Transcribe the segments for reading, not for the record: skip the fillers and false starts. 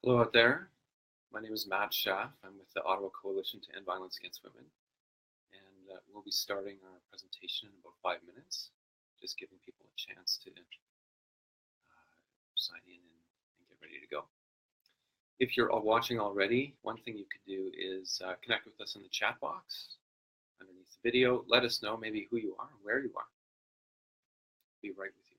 Hello out there. My name is Matt Schaaf. I'm with the Ottawa Coalition to End Violence Against Women. And we'll be starting our presentation in about 5 minutes, just giving people a chance to sign in and get ready to go. If you're watching already, one thing you could do is connect with us in the chat box underneath the video. Let us know maybe who you are and where you are. We'll be right with you.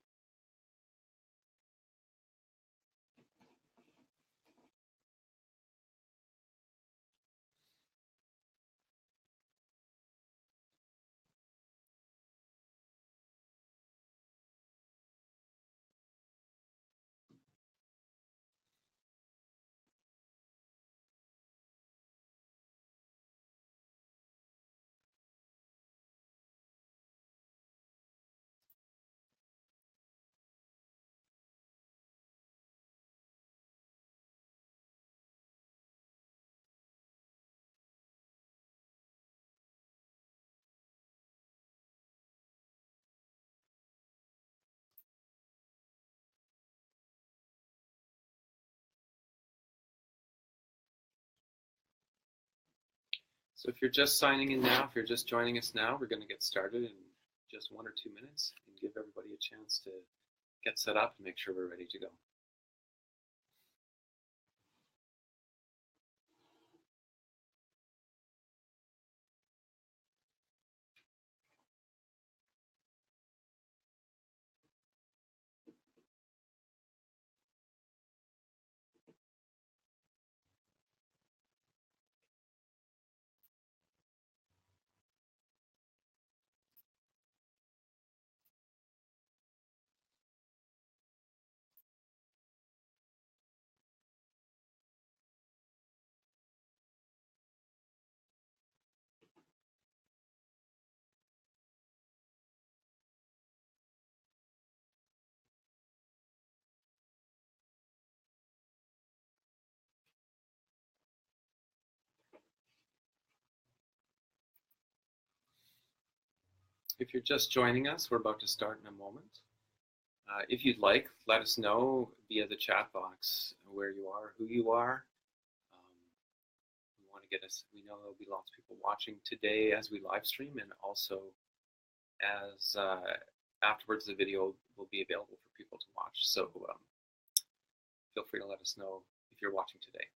So if you're just signing in now, if you're just joining us now, we're going to get started in just 1 or 2 minutes and give everybody a chance to get set up and make sure we're ready to go. If you're just joining us, we're about to start in a moment. If you'd like, let us know via the chat box where you are, who you are. We want to get us, we know there'll be lots of people watching today as we live stream, and also as afterwards the video will be available for people to watch. So feel free to let us know if you're watching today.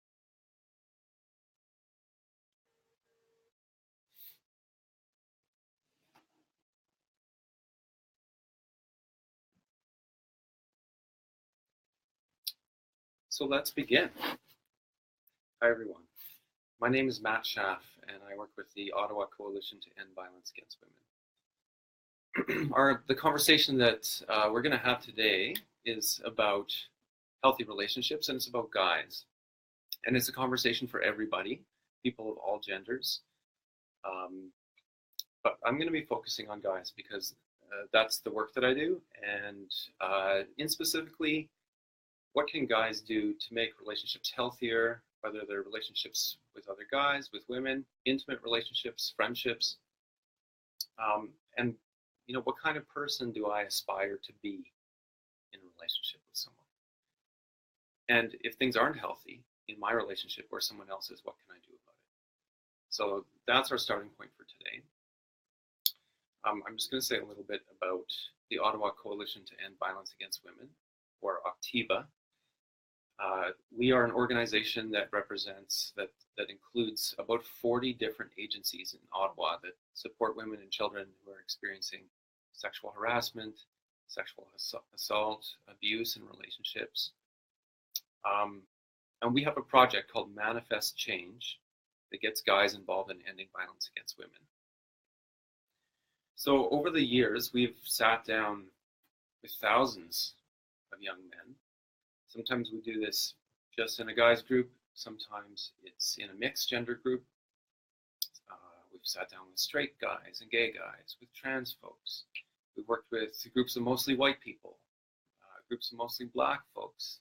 So let's begin. Hi everyone. My name is Matt Schaaf, and I work with the Ottawa Coalition to End Violence Against Women. The conversation that we're going to have today is about healthy relationships, and it's about guys. And it's a conversation for everybody, people of all genders. But I'm going to be focusing on guys because that's the work that I do, and in specifically, what can guys do to make relationships healthier, whether they're relationships with other guys, with women, intimate relationships, friendships, and you know, what kind of person do I aspire to be in a relationship with someone? And if things aren't healthy in my relationship or someone else's, what can I do about it? So that's our starting point for today. I'm just going to say a little bit about the Ottawa Coalition to End Violence Against Women, or OCTIVA. We are an organization that represents, that includes about 40 different agencies in Ottawa that support women and children who are experiencing sexual harassment, sexual assault, abuse in relationships. And we have a project called Manifest Change that gets guys involved in ending violence against women. So over the years, we've sat down with thousands of young men. Sometimes we do this just in a guys group. Sometimes it's in a mixed gender group. We've sat down with straight guys and gay guys, with trans folks. We've worked with groups of mostly white people, groups of mostly black folks,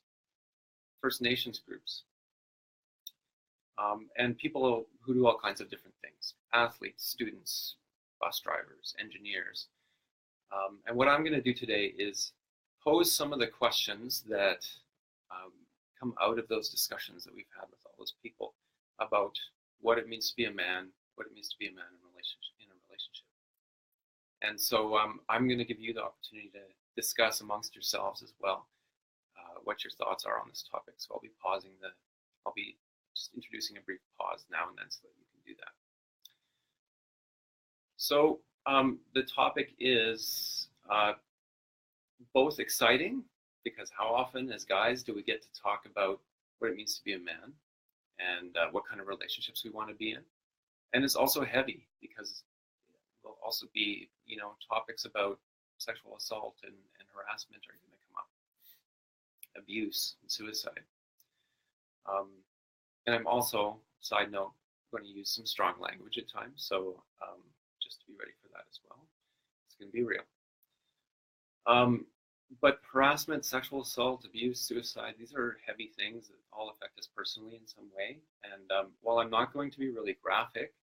First Nations groups, and people who do all kinds of different things, athletes, students, bus drivers, engineers. And what I'm going to do today is pose some of the questions that come out of those discussions that we've had with all those people about what it means to be a man, what it means to be a man in a relationship. And so I'm going to give you the opportunity to discuss amongst yourselves as well what your thoughts are on this topic. So I'll be just introducing a brief pause now and then so that you can do that. So the topic is both exciting, because how often as guys do we get to talk about what it means to be a man and what kind of relationships we want to be in. And it's also heavy, because there'll also be, topics about sexual assault and harassment are going to come up, abuse and suicide. And I'm also, side note, going to use some strong language at times, so just to be ready for that as well. It's going to be real. But harassment, sexual assault, abuse, suicide, these are heavy things that all affect us personally in some way. And while I'm not going to be really graphic,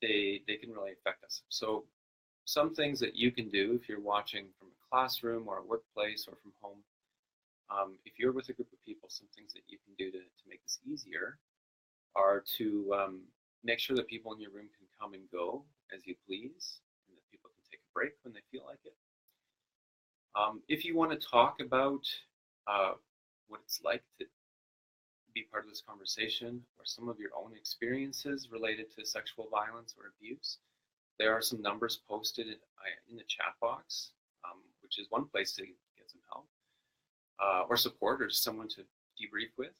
they can really affect us. So some things that you can do if you're watching from a classroom or a workplace or from home, if you're with a group of people, some things that you can do to make this easier are to make sure that people in your room can come and go as you please, and that people can take a break when they feel like it. If you want to talk about what it's like to be part of this conversation, or some of your own experiences related to sexual violence or abuse, there are some numbers posted in the chat box, which is one place to get some help or support, or just someone to debrief with.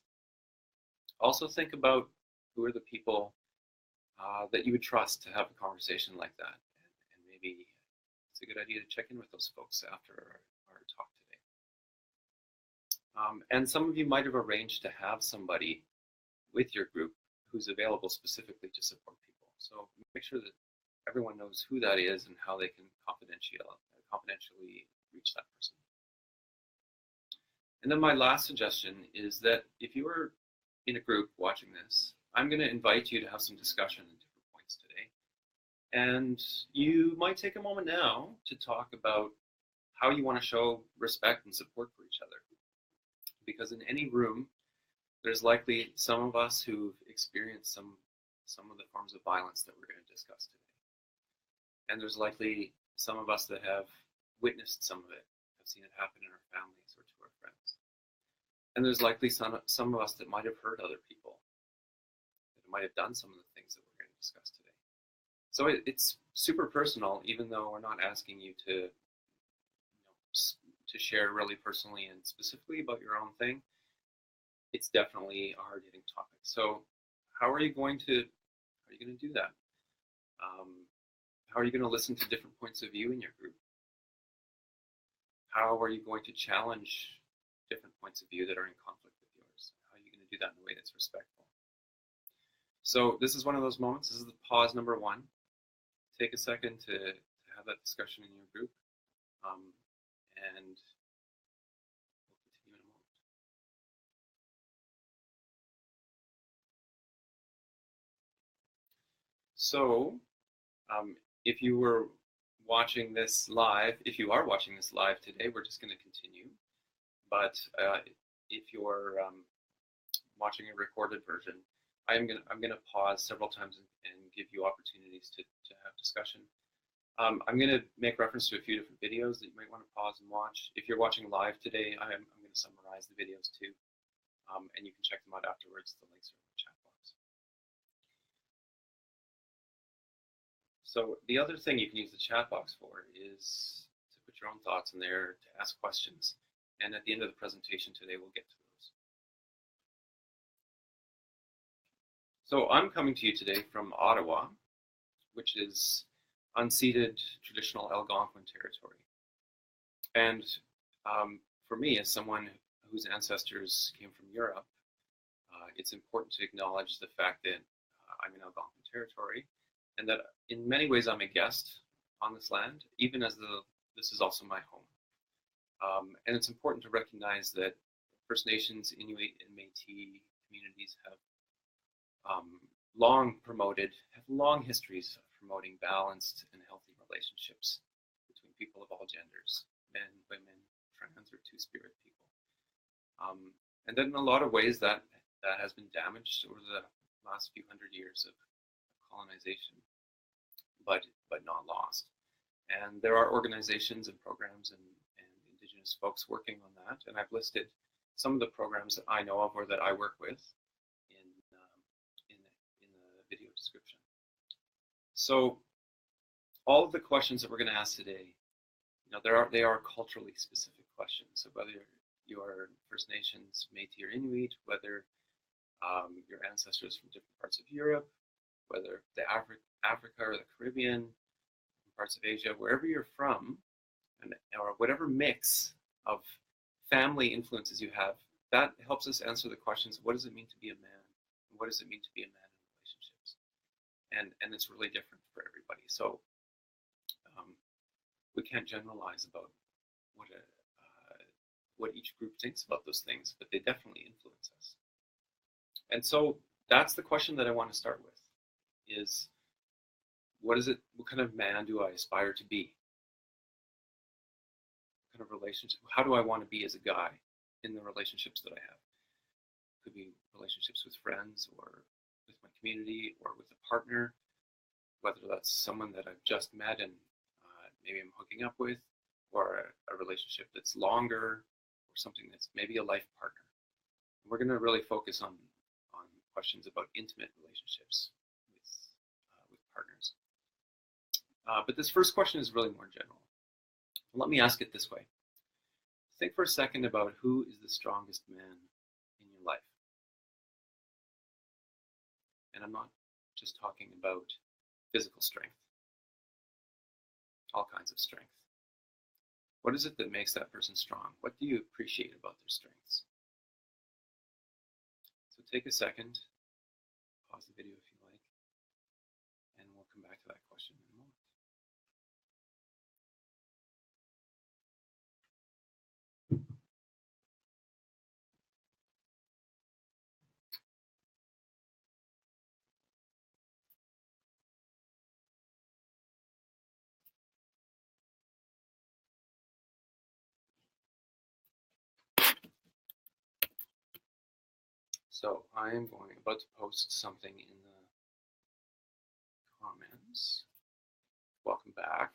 Also think about who are the people that you would trust to have a conversation like that, and maybe it's a good idea to check in with those folks after our talk today. And some of you might have arranged to have somebody with your group who's available specifically to support people. So make sure that everyone knows who that is and how they can confidentially reach that person. And then my last suggestion is that if you are in a group watching this, I'm going to invite you to have some discussion at different points today. And you might take a moment now to talk about how you want to show respect and support for each other. Because in any room, there's likely some of us who've experienced some of the forms of violence that we're going to discuss today. And there's likely some of us that have witnessed some of it, have seen it happen in our families or to our friends. And there's likely some of us that might have hurt other people, that might have done some of the things that we're going to discuss today. So it's super personal, even though we're not asking you to share really personally and specifically about your own thing. It's definitely a hard-hitting topic. So how are you going to do that? How are you going to listen to different points of view in your group? How are you going to challenge different points of view that are in conflict with yours? How are you going to do that in a way that's respectful? So this is one of those moments. This is the pause number one. Take a second to have that discussion in your group. And we'll continue in a moment. So if you are watching this live today, we're just going to continue. But if you're watching a recorded version, I'm going to pause several times and give you opportunities to have discussion. I'm going to make reference to a few different videos that you might want to pause and watch. If you're watching live today, I'm going to summarize the videos too, and you can check them out afterwards. The links are in the chat box. So the other thing you can use the chat box for is to put your own thoughts in there, to ask questions, and at the end of the presentation today, we'll get to those. So I'm coming to you today from Ottawa, which is unceded traditional Algonquin territory. And for me, as someone whose ancestors came from Europe, it's important to acknowledge the fact that I'm in Algonquin territory, and that in many ways I'm a guest on this land, even as this is also my home. And it's important to recognize that First Nations, Inuit, and Métis communities have long histories of promoting balanced and healthy relationships between people of all genders, men, women, trans, or two-spirit people. And then in a lot of ways that has been damaged over the last few hundred years of colonization, but not lost. And there are organizations and programs and Indigenous folks working on that. And I've listed some of the programs that I know of or that I work with in the video description. So all of the questions that we're going to ask today, they are culturally specific questions. So whether you are First Nations, Métis, or Inuit, whether your ancestors from different parts of Europe, whether the Africa or the Caribbean, parts of Asia, wherever you're from, or whatever mix of family influences you have, that helps us answer the questions: what does it mean to be a man? And what does it mean to be a man in relationships? And it's really different for everybody. So we can't generalize about what each group thinks about those things, but they definitely influence us. And so that's the question that I want to start with: is what kind of man do I aspire to be? What kind of relationship? How do I want to be as a guy in the relationships that I have? Could be relationships with friends, or with my community, or with a partner, whether that's someone that I've just met and maybe I'm hooking up with, or a relationship that's longer, or something that's maybe a life partner. We're going to really focus on questions about intimate relationships with partners. But this first question is really more general. Let me ask it this way. Think for a second about who is the strongest man in your life. And I'm not just talking about physical strength, all kinds of strength. What is it that makes that person strong? What do you appreciate about their strengths? So take a second, pause the video if you like, and we'll come back to that question in a moment. So I am about to post something in the comments. Welcome back.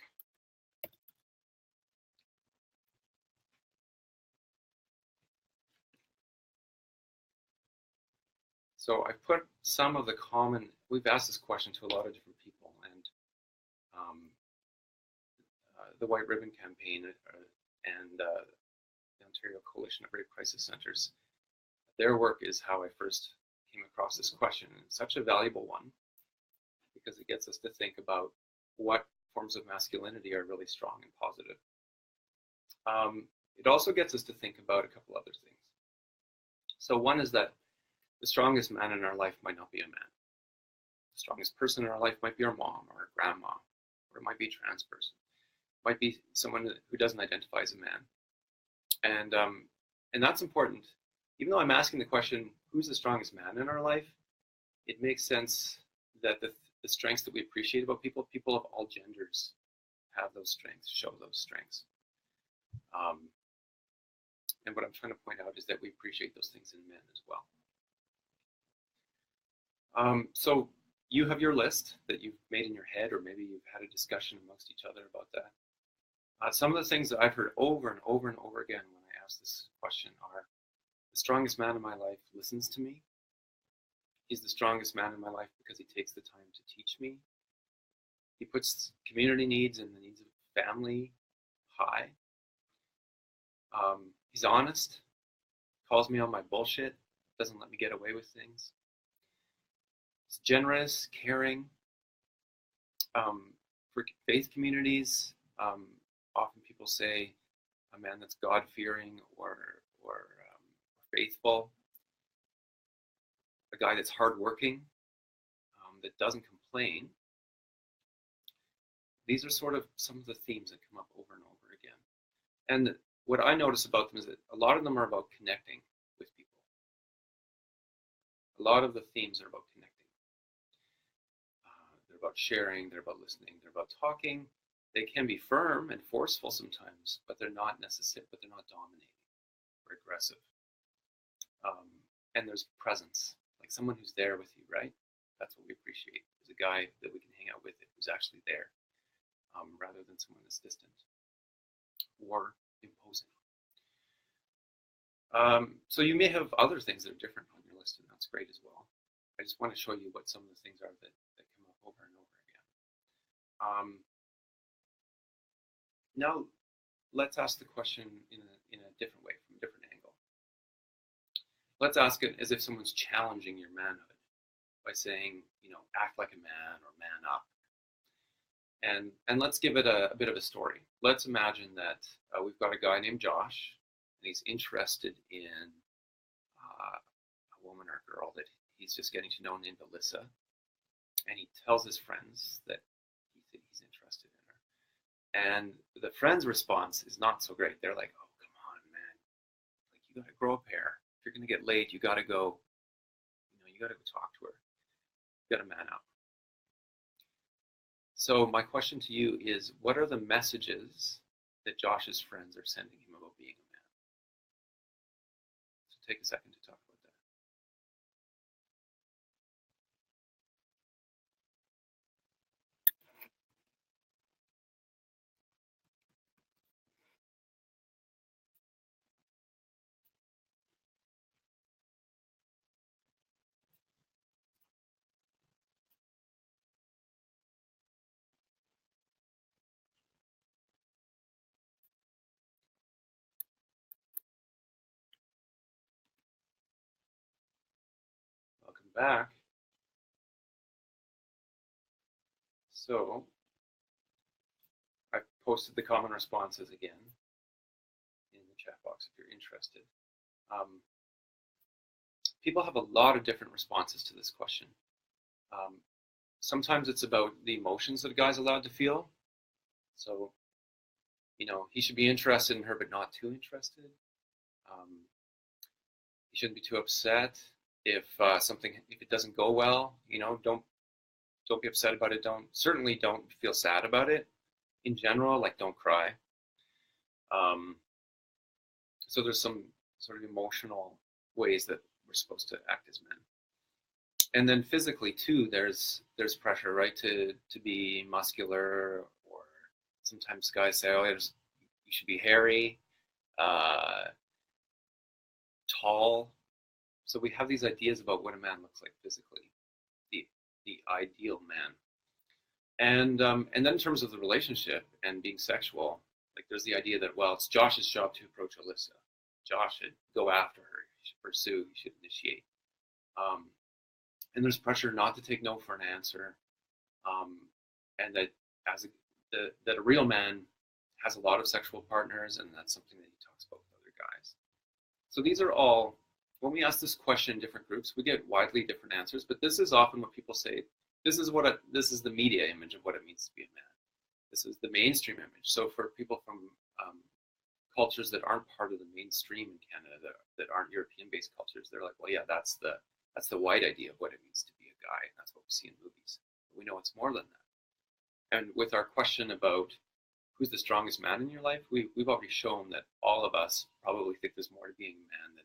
So I put some of the we've asked this question to a lot of different people, and the White Ribbon Campaign and the Ontario Coalition of Rape Crisis Centers, their work is how I first came across this question. And it's such a valuable one because it gets us to think about what forms of masculinity are really strong and positive. It also gets us to think about a couple other things. So one is that the strongest man in our life might not be a man. The strongest person in our life might be our mom or our grandma, or it might be a trans person. It might be someone who doesn't identify as a man. And that's important. Even though I'm asking the question, who's the strongest man in our life, it makes sense that the strengths that we appreciate about people of all genders have those strengths, show those strengths. And what I'm trying to point out is that we appreciate those things in men as well. So you have your list that you've made in your head, or maybe you've had a discussion amongst each other about that. Some of the things that I've heard over and over and over again when I ask this question are: the strongest man in my life listens to me. He's the strongest man in my life because he takes the time to teach me. He puts community needs and the needs of family high. He's honest, calls me on my bullshit, doesn't let me get away with things. He's generous, caring. For faith communities, often people say a man that's God-fearing or faithful, a guy that's hardworking, that doesn't complain. These are sort of some of the themes that come up over and over again. And what I notice about them is that a lot of them are about connecting with people. A lot of the themes are about connecting. They're about sharing, they're about listening, they're about talking. They can be firm and forceful sometimes, but they're not necessary, but they're not dominating or aggressive. And there's presence, like someone who's there with you, right? That's what we appreciate, is a guy that we can hang out with who's actually there, rather than someone that's distant or imposing. So you may have other things that are different on your list, and that's great as well. I just want to show you what some of the things are that come up over and over again. Now, let's ask the question in a different way, from a different angle. Let's ask it as if someone's challenging your manhood by saying, act like a man or man up. And let's give it a bit of a story. Let's imagine that we've got a guy named Josh, and he's interested in a woman or girl that he's just getting to know named Alyssa. And he tells his friends that he's interested in her. And the friends' response is not so great. They're like, oh, come on, man. Like, you got to grow a pair. If you're going to get laid, you got to go, you got to go talk to her. You got to man up. So my question to you is, what are the messages that Josh's friends are sending him about being a man? So take a second to talk about that. Welcome back. So I posted the common responses again in the chat box if you're interested. People have a lot of different responses to this question. Sometimes it's about the emotions that a guy's allowed to feel. So, he should be interested in her, but not too interested. He shouldn't be too upset if it doesn't go well. Don't be upset about it. Certainly don't feel sad about it. In general, like, don't cry. So there's some sort of emotional ways that we're supposed to act as men. And then physically too, there's pressure, right, to be muscular, or sometimes guys say, oh, you should be hairy, tall. So we have these ideas about what a man looks like physically, the ideal man. And then in terms of the relationship and being sexual, like, there's the idea that, well, it's Josh's job to approach Alyssa. Josh should go after her. He should pursue. He should initiate. And there's pressure not to take no for an answer, and that that a real man has a lot of sexual partners, and that's something that he talks about with other guys. So these are all, when we ask this question in different groups, we get widely different answers. But this is often what people say. This is the media image of what it means to be a man. This is the mainstream image. So for people from cultures that aren't part of the mainstream in Canada, that aren't European-based cultures, they're like, well, yeah, that's the white idea of what it means to be a guy. And that's what we see in movies. But we know it's more than that. And with our question about who's the strongest man in your life, we've already shown that all of us probably think there's more to being a man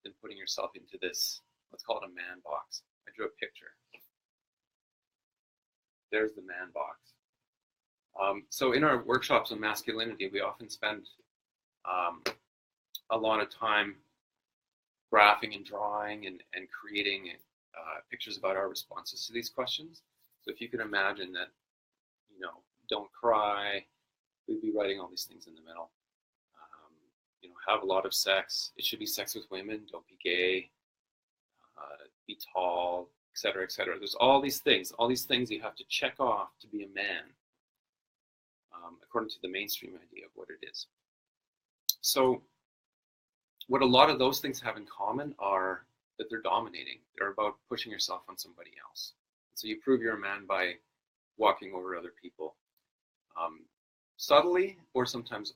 than putting yourself into this, let's call it a man box. I drew a picture. There's the man box. So in our workshops on masculinity, we often spend a lot of time graphing and drawing and creating pictures about our responses to these questions. So if you can imagine that, don't cry, we'd be writing all these things in the middle. Have a lot of sex. It should be sex with women. Don't be gay. Be tall, etc., etc. There's all these things you have to check off to be a man, according to the mainstream idea of what it is. So what a lot of those things have in common are that they're dominating. They're about pushing yourself on somebody else. So you prove you're a man by walking over other people, subtly, or sometimes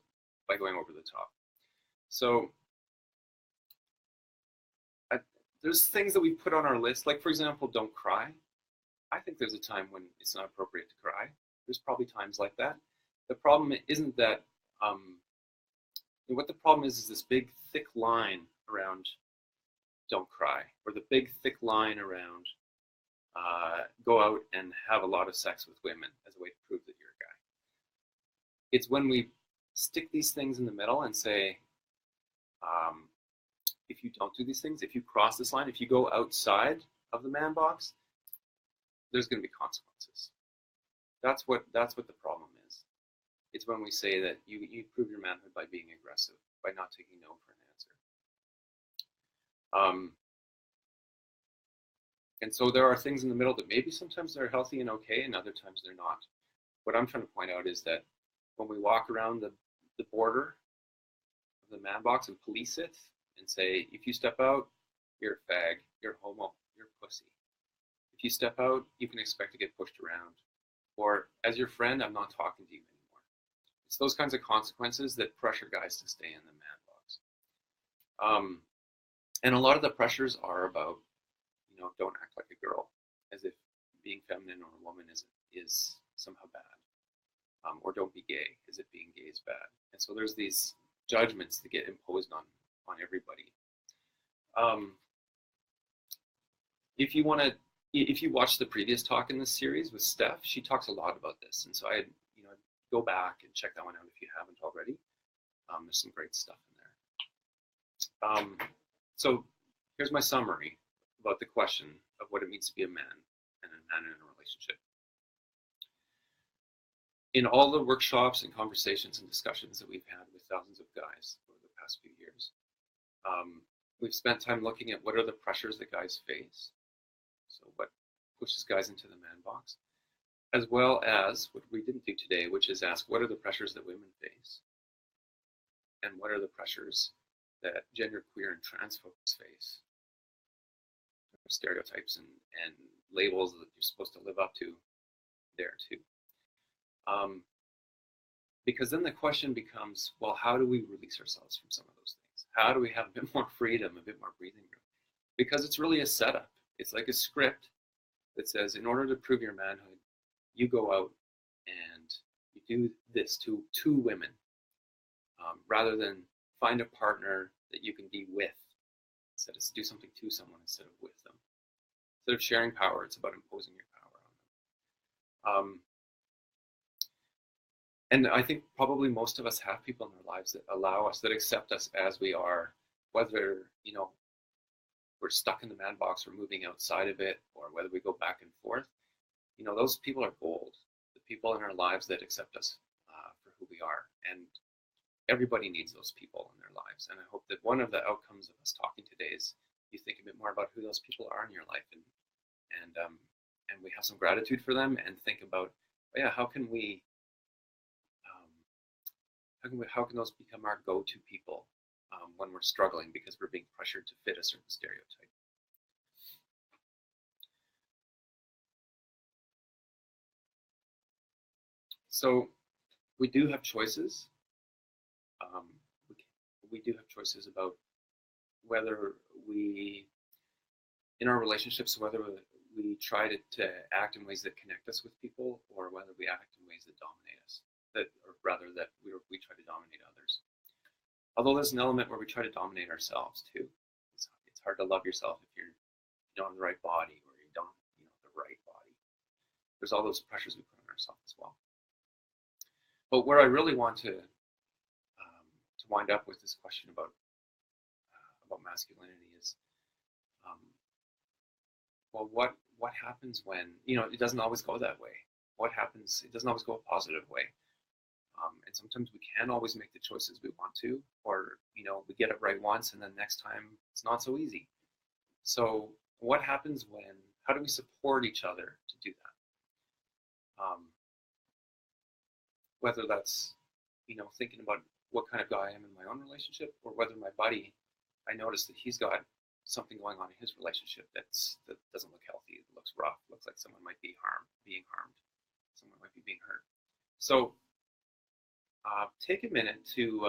by going over the top. So there's things that we put on our list, like, for example, don't cry. I think there's a time when it's not appropriate to cry. There's probably times like that. The problem isn't that, what the problem is this big thick line around don't cry, or the big thick line around go out and have a lot of sex with women as a way to prove that you're a guy. It's when we stick these things in the middle and say, if you don't do these things, if you cross this line, if you go outside of the man box, there's going to be consequences. That's what the problem is. It's when we say that you prove your manhood by being aggressive, by not taking no for an answer. And so there are things in the middle that maybe sometimes they're healthy and okay, and other times they're not. What I'm trying to point out is that when we walk around the border of the man box and police it and say, if you step out, you're a fag, you're a homo, you're a pussy. If you step out, you can expect to get pushed around. Or as your friend, I'm not talking to you anymore. It's those kinds of consequences that pressure guys to stay in the man box. And a lot of the pressures are about, don't act like a girl, as if being feminine or a woman is somehow bad. Or don't be gay, as if being gay is bad. And so there's these judgments that get imposed on everybody. If you watch the previous talk in this series with Steph, she talks a lot about this. And so I'd go back and check that one out if you haven't already. There's some great stuff in there. So here's my summary about the question of what it means to be a man and a man in a relationship. In all the workshops and conversations and discussions that we've had with thousands of guys over the past few years, we've spent time looking at what are the pressures that guys face. So what pushes guys into the man box, as well as what we didn't do today, which is ask what are the pressures that women face, and what are the pressures that genderqueer and trans folks face. Stereotypes and labels that you're supposed to live up to there too. Because then the question becomes, well, how do we release ourselves from some of those things? How do we have a bit more freedom, a bit more breathing room? Because it's really a setup. It's like a script that says, in order to prove your manhood, you go out and you do this to two women, rather than find a partner that you can be with. Instead of do something to someone instead of with them. Instead of sharing power, it's about imposing your power on them. And I think probably most of us have people in our lives that allow us, that accept us as we are, whether, we're stuck in the man box or moving outside of it, or whether we go back and forth. Those people are gold. The people in our lives that accept us for who we are. And everybody needs those people in their lives. And I hope that one of the outcomes of us talking today is you think a bit more about who those people are in your life, and we have some gratitude for them, and think about, how can those become our go-to people when we're struggling because we're being pressured to fit a certain stereotype. So we do have choices. We do have choices about whether we, in our relationships, whether we try to act in ways that connect us with people, or whether we act in ways that dominate us, or rather that we try to dominate others. Although there's an element where we try to dominate ourselves too. It's hard to love yourself if you don't have the right body, or you don't the right body. There's all those pressures we put on ourselves as well. But where I really want to wind up with this question about masculinity is, well, what happens when it doesn't always go that way? What happens? It doesn't always go a positive way, and sometimes we can't always make the choices we want to, or we get it right once, and then next time it's not so easy. So what happens when? How do we support each other to do that? Whether that's thinking about what kind of guy I am in my own relationship, or whether my buddy, I notice that he's got something going on in his relationship that doesn't look healthy. It looks rough. Looks like someone might be being harmed. Someone might be being hurt. So take a minute to,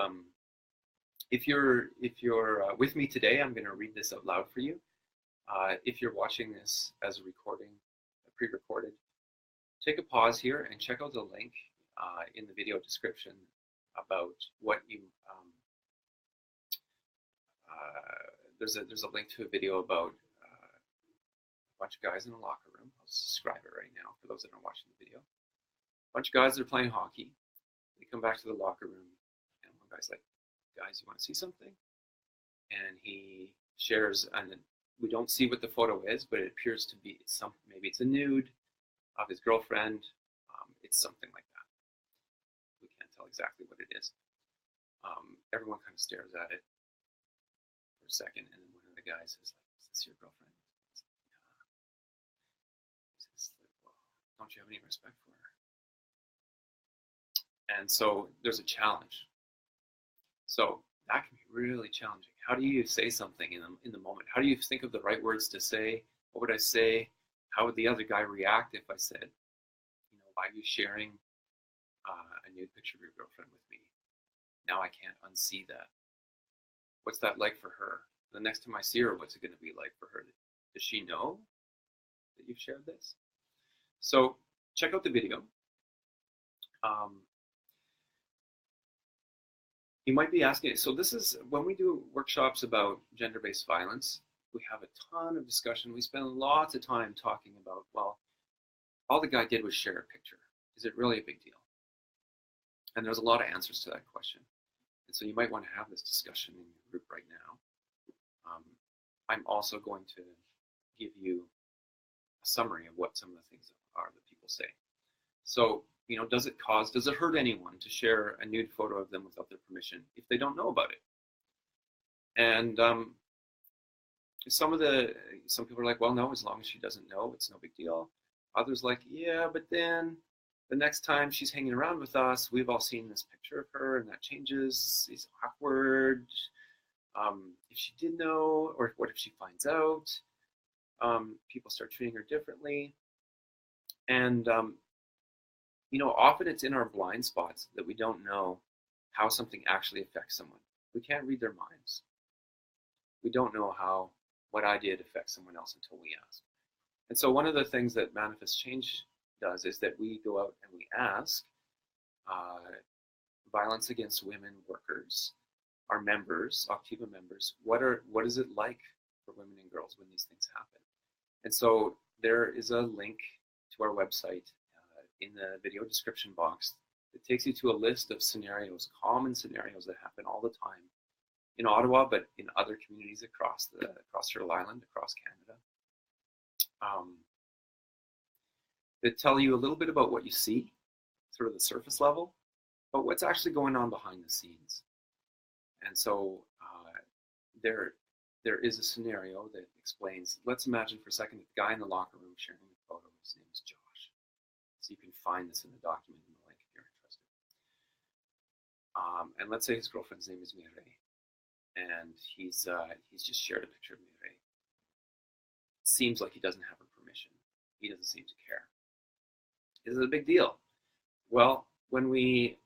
if you're with me today, I'm going to read this out loud for you. If you're watching this as a recording, pre-recorded, take a pause here and check out the link in the video description about what you there's a link to a video about a bunch of guys in a locker room. I'll just describe it right now for those that aren't watching the video. A bunch of guys that are playing hockey. They come back to the locker room, and one guy's like, "Guys, you want to see something?" And he shares, and we don't see what the photo is, but it appears to be maybe it's a nude of his girlfriend. It's something like that. We can't tell exactly what it is. Everyone kind of stares at it for a second, and then one of the guys is like, "Is this your girlfriend?" He says, "Well, don't you have any respect for her?" And so there's a challenge. So that can be really challenging. How do you say something in the moment? How do you think of the right words to say? What would I say? How would the other guy react if I said, "Why are you sharing a nude picture of your girlfriend with me? Now I can't unsee that. What's that like for her? The next time I see her, what's it going to be like for her? Does she know that you've shared this?" So check out the video. You might be asking, so this is, when we do workshops about gender-based violence, we have a ton of discussion. We spend lots of time talking about, well, all the guy did was share a picture. Is it really a big deal? And there's a lot of answers to that question. And so you might want to have this discussion in your group right now. I'm also going to give you a summary of what some of the things are that people say. So, does it hurt anyone to share a nude photo of them without their permission if they don't know about it? And some people are like, well, no, as long as she doesn't know, it's no big deal. Others like, yeah, but then the next time she's hanging around with us, we've all seen this picture of her, and that changes. It's awkward. If she did know, or what if she finds out? People start treating her differently. And often it's in our blind spots that we don't know how something actually affects someone. We can't read their minds. We don't know what I did affects someone else until we ask. And so one of the things that Manifest Change does is that we go out and we ask violence against women workers, our members, Octiva members, what is it like for women and girls when these things happen? And so there is a link to our website in the video description box that takes you to a list of scenarios, common scenarios that happen all the time in Ottawa, but in other communities across Turtle Island, across Canada, that tell you a little bit about what you see, sort of the surface level, but what's actually going on behind the scenes. And so there is a scenario that explains, let's imagine for a second the guy in the locker room sharing the photo, his name is Josh. So you can find this in the document in the link if you're interested. And let's say his girlfriend's name is Mireille, and he's just shared a picture of Mireille. It seems like he doesn't have her permission. He doesn't seem to care. Is it a big deal? Well, when we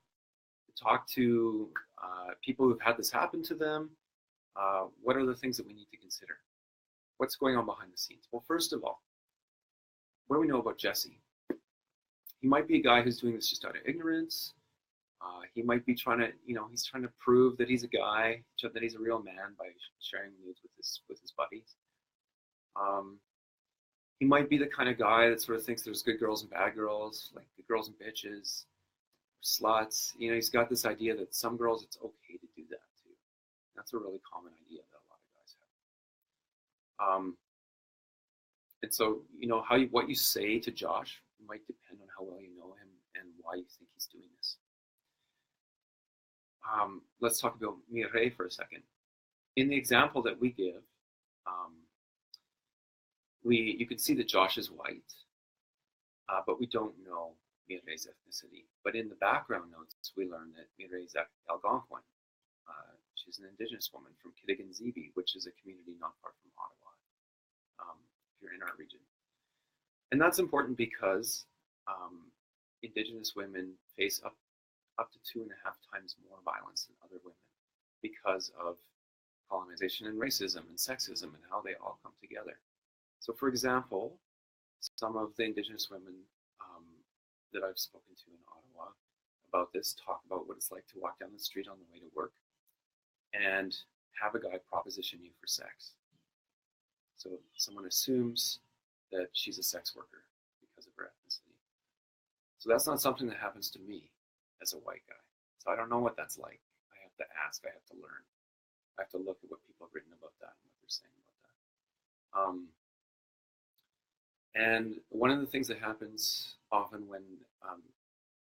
talk to people who've had this happen to them, what are the things that we need to consider? What's going on behind the scenes? Well, first of all, what do we know about Jesse? He might be a guy who's doing this just out of ignorance. He might be trying to, he's trying to prove that he's a guy, that he's a real man by sharing nudes with his buddies. He might be the kind of guy that sort of thinks there's good girls and bad girls, like good girls and bitches, sluts. He's got this idea that some girls, it's okay to do that too. That's a really common idea that a lot of guys have. And so, what you say to Josh might depend on how well you know him and why you think he's doing this. Let's talk about Mireille for a second. In the example that we give, you can see that Josh is white, but we don't know Mireille's ethnicity. But in the background notes, we learn that Mireille is Algonquin. She's an Indigenous woman from Kitigan-Zibi, which is a community not far from Ottawa, if you're in our region. And that's important because Indigenous women face up to 2.5 times more violence than other women because of colonization and racism and sexism and how they all come together. So, for example, some of the Indigenous women that I've spoken to in Ottawa about this talk about what it's like to walk down the street on the way to work. And have a guy proposition you for sex. So someone assumes that she's a sex worker because of her ethnicity. So that's not something that happens to me as a white guy. So I don't know what that's like. I have to ask, I have to learn. I have to look at what people have written about that and what they're saying about that. And one of the things that happens often when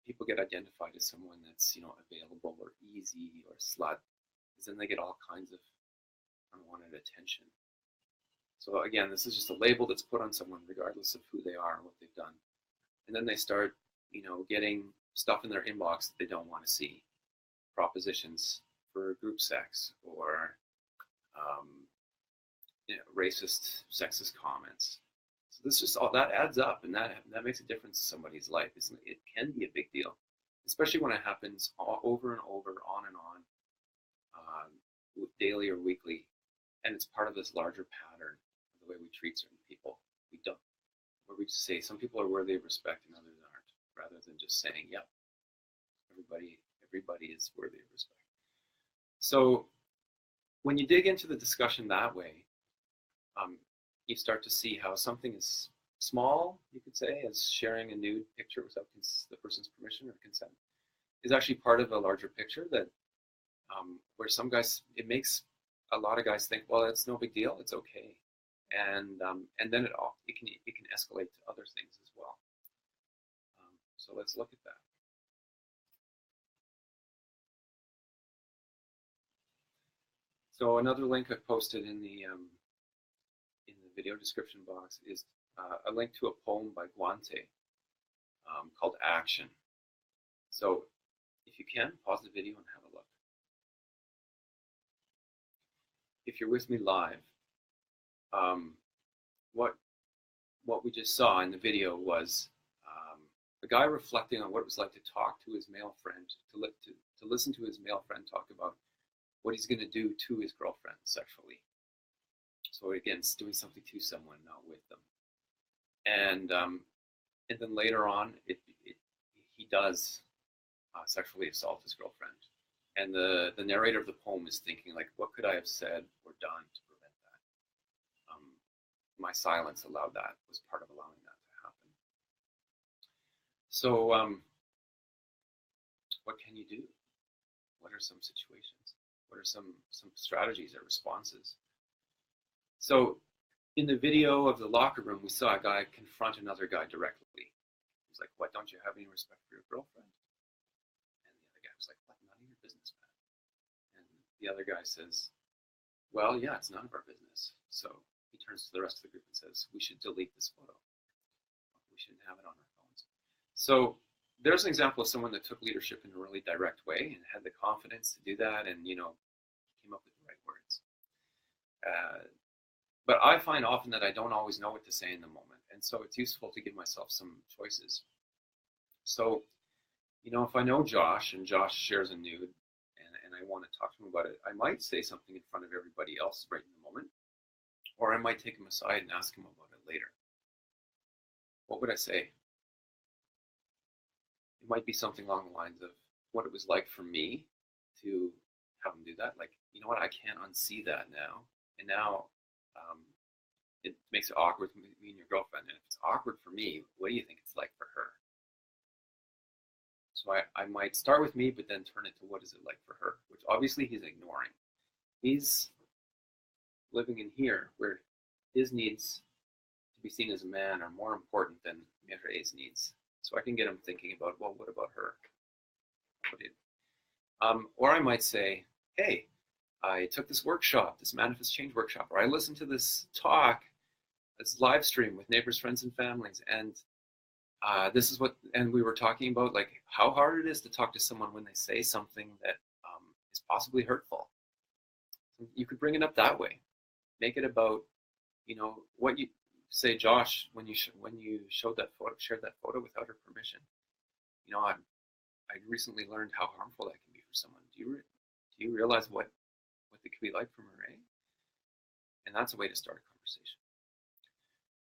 people get identified as someone that's, available or easy or slut, is then they get all kinds of unwanted attention. So again, this is just a label that's put on someone regardless of who they are and what they've done. And then they start, getting stuff in their inbox that they don't want to see. Propositions for group sex or, racist, sexist comments. So this just all that adds up, and that makes a difference in somebody's life. It can be a big deal, especially when it happens over and over, on and on, daily or weekly, and it's part of this larger pattern of the way we treat certain people. Where we just say some people are worthy of respect and others aren't, rather than just saying, "Yep, everybody is worthy of respect." So when you dig into the discussion that way, you start to see how something is small, you could say, as sharing a nude picture without the person's permission or consent, is actually part of a larger picture that where some guys, it makes a lot of guys think, well, it's no big deal, it's okay, and then it can escalate to other things as well. So let's look at that. So another link I've posted in the video description box is a link to a poem by Guante called Action. So if you can, pause the video and have a look. If you're with me live, what we just saw in the video was a guy reflecting on what it was like to talk to his male friend, to listen to his male friend talk about what he's going to do to his girlfriend sexually. So again, it's doing something to someone, not with them. And then later on, he does sexually assault his girlfriend. And the narrator of the poem is thinking, like, what could I have said or done to prevent that? My silence allowed that, was part of allowing that to happen. So what can you do? What are some situations? What are some strategies or responses? So in the video of the locker room, we saw a guy confront another guy directly. He was like, what, don't you have any respect for your girlfriend? And the other guy was like, what, none of your business, man. And the other guy says, well, yeah, it's none of our business. So he turns to the rest of the group and says, we should delete this photo. We shouldn't have it on our phones. So there's an example of someone that took leadership in a really direct way and had the confidence to do that and, came up with the right words. But I find often that I don't always know what to say in the moment. And so it's useful to give myself some choices. So, if I know Josh and Josh shares a nude and I want to talk to him about it, I might say something in front of everybody else right in the moment. Or I might take him aside and ask him about it later. What would I say? It might be something along the lines of what it was like for me to have him do that. Like, you know what, I can't unsee that now. And now it makes it awkward for me and your girlfriend. And if it's awkward for me, what do you think it's like for her? So I might start with me, but then turn it to what is it like for her, which obviously he's ignoring. He's living in here where his needs to be seen as a man are more important than Mirai's needs. So I can get him thinking about, well, what about her? Or I might say, hey, I took this workshop, this Manifest Change workshop, or I listened to this talk, this live stream with neighbors, friends, and families, and this is and we were talking about like how hard it is to talk to someone when they say something that is possibly hurtful. You could bring it up that way. Make it about, what you say, Josh, when you shared that photo without her permission. I recently learned how harmful that can be for someone. Do you realize what it could be like for Marie? And that's a way to start a conversation.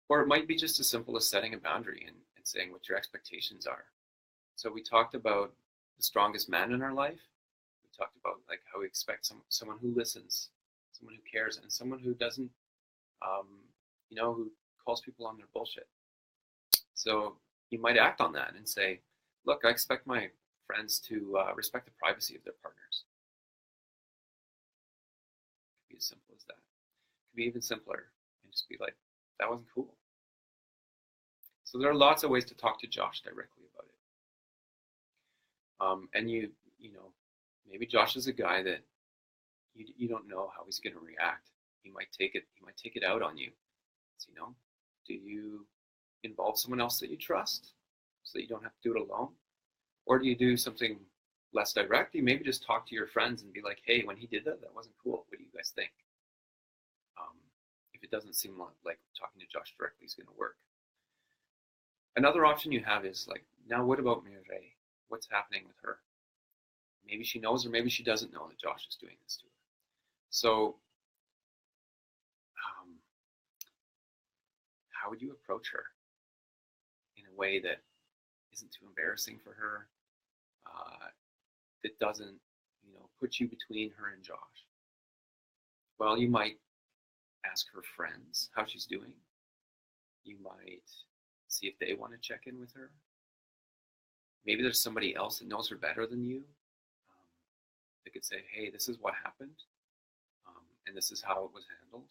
Or it might be just as simple as setting a boundary and saying what your expectations are. So we talked about the strongest man in our life. We talked about like how we expect someone who listens, someone who cares, and someone who doesn't, who calls people on their bullshit. So you might act on that and say, look, I expect my friends to respect the privacy of their partners. It could be as simple as that. It could be even simpler and just be like, that wasn't cool. So there are lots of ways to talk to Josh directly about it. And maybe Josh is a guy that you don't know how he's going to react. He might take it out on you. So, do you involve someone else that you trust so that you don't have to do it alone? Or do you do something less direct? You maybe just talk to your friends and be like, hey, when he did that, that wasn't cool. What do you guys think? If it doesn't seem like talking to Josh directly is going to work. Another option you have is like, now what about Mireille? What's happening with her? Maybe she knows, or maybe she doesn't know that Josh is doing this to her. So how would you approach her in a way that isn't too embarrassing for her, that doesn't, put you between her and Josh? Well, you might ask her friends how she's doing. You might see if they want to check in with her. Maybe there's somebody else that knows her better than you. They could say, hey, this is what happened, and this is how it was handled.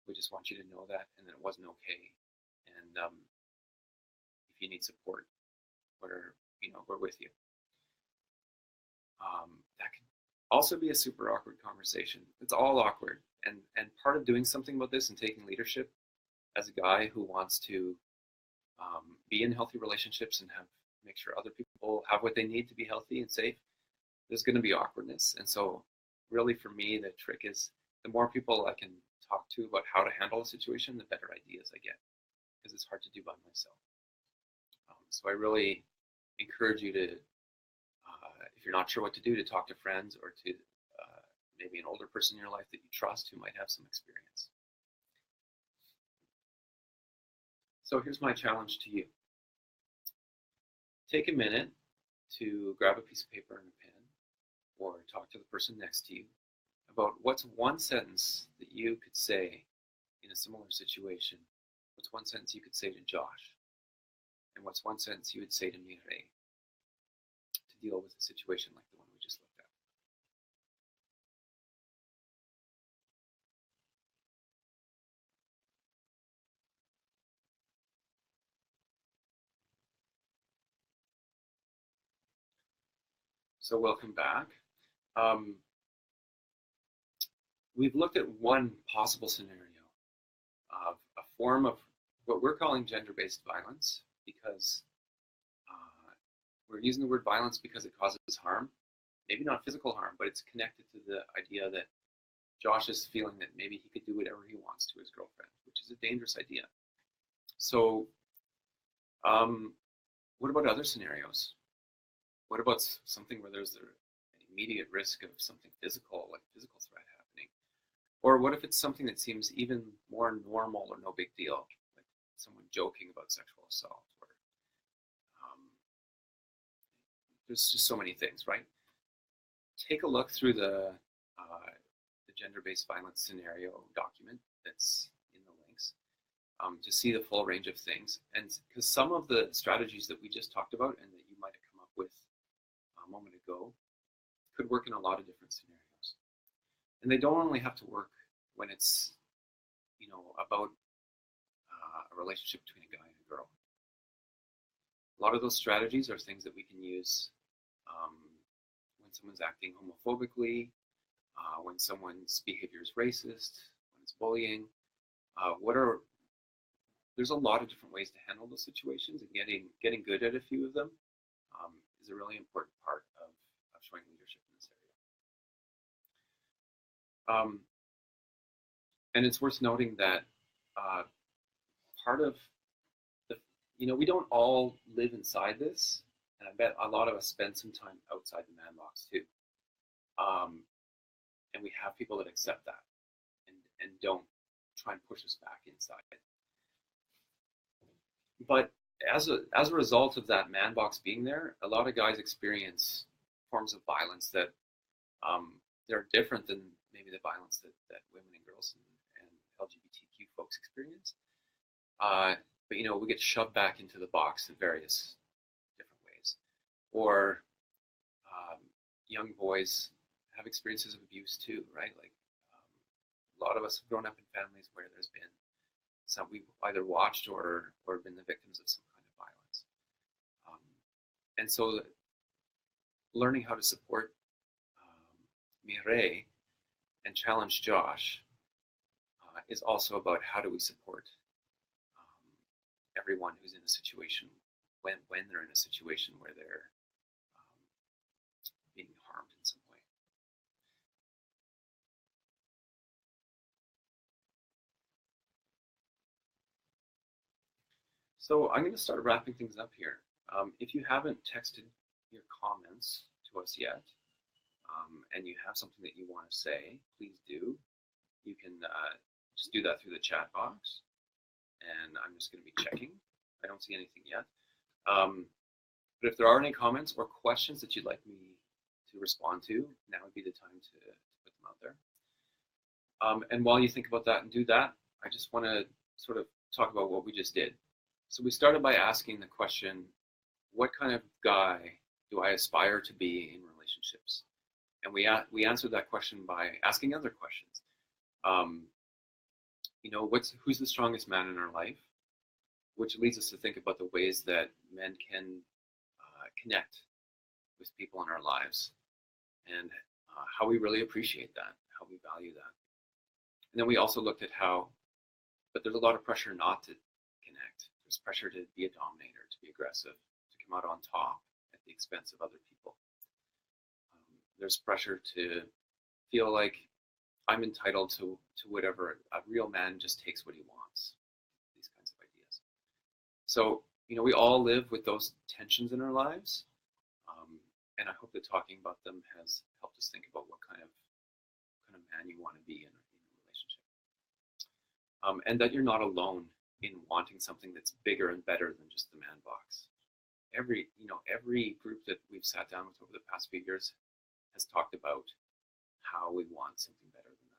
We just want you to know that, and that it wasn't okay. And if you need support, we're with you. That can also be a super awkward conversation. It's all awkward, and part of doing something about this and taking leadership as a guy who wants to be in healthy relationships and make sure other people have what they need to be healthy and safe, there's going to be awkwardness. And so really for me, the trick is the more people I can talk to about how to handle a situation, the better ideas I get, because it's hard to do by myself. So I really encourage you to, if you're not sure what to do, to talk to friends or to maybe an older person in your life that you trust who might have some experience. So here's my challenge to you. Take a minute to grab a piece of paper and a pen, or talk to the person next to you about what's one sentence that you could say in a similar situation. What's one sentence you could say to Josh? And what's one sentence you would say to Mireille to deal with a situation like the one we just looked at? So welcome back. We've looked at one possible scenario of a form of what we're calling gender-based violence, because we're using the word violence because it causes harm. Maybe not physical harm, but it's connected to the idea that Josh is feeling that maybe he could do whatever he wants to his girlfriend, which is a dangerous idea. So what about other scenarios? What about something where there's an immediate risk of something physical, like physical threat happening? Or what if it's something that seems even more normal or no big deal, like someone joking about sexual assault? Or there's just so many things, right? Take a look through the gender-based violence scenario document that's in the links to see the full range of things. And because some of the strategies that we just talked about and that you might have come up with a moment ago could work in a lot of different scenarios. And they don't only have to work when it's, about a relationship between a guy and a girl. A lot of those strategies are things that we can use when someone's acting homophobically, when someone's behavior is racist, when it's bullying. There's a lot of different ways to handle those situations, and getting good at a few of them is a really important part of showing leadership in this area. And it's worth noting that part of we don't all live inside this, and I bet a lot of us spend some time outside the man box too. And we have people that accept that and don't try and push us back inside. But as a result of that man box being there, a lot of guys experience forms of violence that they're different than maybe the violence that women and girls and LGBTQ folks experience. But we get shoved back into the box in various different ways. Or young boys have experiences of abuse too, right? Like a lot of us have grown up in families where there's been some, we've either watched or been the victims of some kind of violence. And so learning how to support Mireille and challenge Josh is also about how do we support everyone who's in a situation when they're in a situation where they're being harmed in some way. So I'm going to start wrapping things up here. If you haven't texted your comments to us yet, and you have something that you want to say, please do. You can just do that through the chat box. And I'm just going to be checking. I don't see anything yet. But if there are any comments or questions that you'd like me to respond to, now would be the time to put them out there. And while you think about that and do that, I just want to sort of talk about what we just did. So we started by asking the question, what kind of guy do I aspire to be in relationships? And we answered that question by asking other questions. Who's the strongest man in our life? Which leads us to think about the ways that men can connect with people in our lives and how we really appreciate that, how we value that. And then we also looked at but there's a lot of pressure not to connect. There's pressure to be a dominator, to be aggressive, to come out on top at the expense of other people. There's pressure to feel like I'm entitled to whatever. A real man just takes what he wants. These kinds of ideas. So, we all live with those tensions in our lives. And I hope that talking about them has helped us think about what kind of man you want to be in a relationship. And that you're not alone in wanting something that's bigger and better than just the man box. Every group that we've sat down with over the past few years has talked about how we want something better than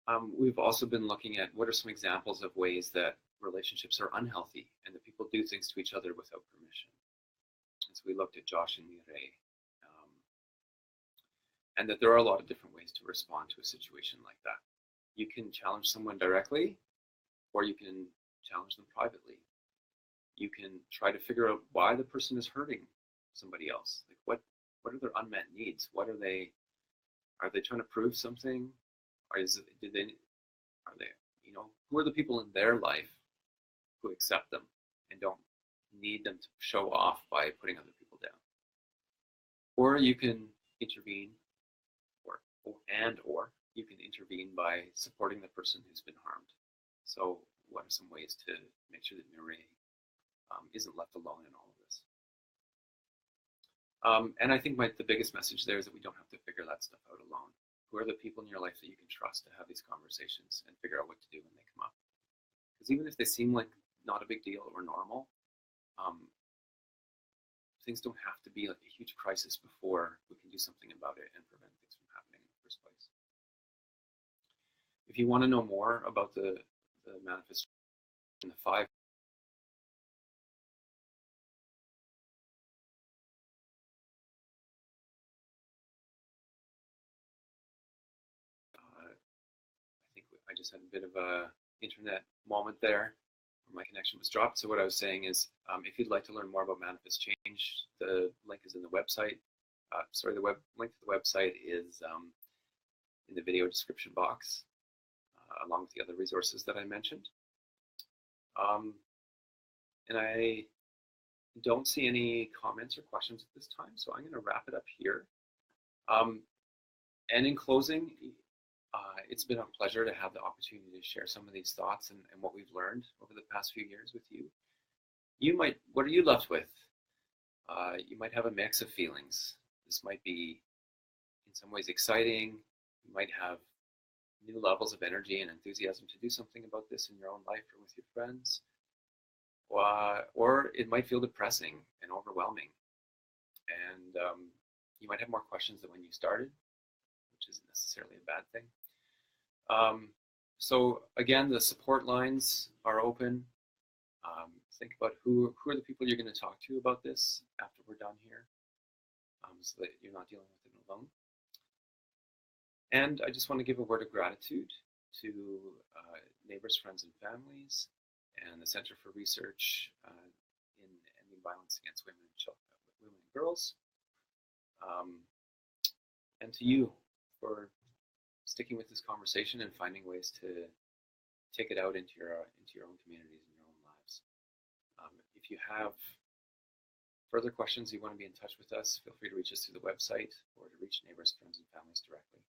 that. We've also been looking at what are some examples of ways that relationships are unhealthy and that people do things to each other without permission. And so we looked at Josh and Mireille, and that there are a lot of different ways to respond to a situation like that. You can challenge someone directly, or you can challenge them privately. You can try to figure out why the person is hurting somebody else. Like what are their unmet needs? Are they trying to prove something? Or who are the people in their life who accept them and don't need them to show off by putting other people down? Or you can intervene, or you can intervene by supporting the person who's been harmed. So what are some ways to make sure that Mireille isn't left alone in all of this? And I think the biggest message there is that we don't have to figure that stuff out alone. Who are the people in your life that you can trust to have these conversations and figure out what to do when they come up? Because even if they seem like not a big deal or normal, things don't have to be like a huge crisis before we can do something about it and prevent things from happening in the first place. If you want to know more about the manifestation and the 5 I just had a bit of a internet moment there where my connection was dropped. So what I was saying is, if you'd like to learn more about Manifest Change, the link is in the website. The link to the website is in the video description box, along with the other resources that I mentioned. And I don't see any comments or questions at this time, so I'm going to wrap it up here. And in closing, it's been a pleasure to have the opportunity to share some of these thoughts and what we've learned over the past few years with you. What are you left with? You might have a mix of feelings. This might be in some ways exciting. You might have new levels of energy and enthusiasm to do something about this in your own life or with your friends. Or it might feel depressing and overwhelming. And you might have more questions than when you started. which isn't necessarily a bad thing. So again, the support lines are open. Think about who are the people you're going to talk to about this after we're done here, so that you're not dealing with it alone. And I just want to give a word of gratitude to neighbors, friends, and families, and the Center for Research in Ending Violence Against Women and Girls, and to you for sticking with this conversation and finding ways to take it out into your own communities and your own lives. If you have further questions, you want to be in touch with us, feel free to reach us through the website or to reach neighbors, friends, and families directly.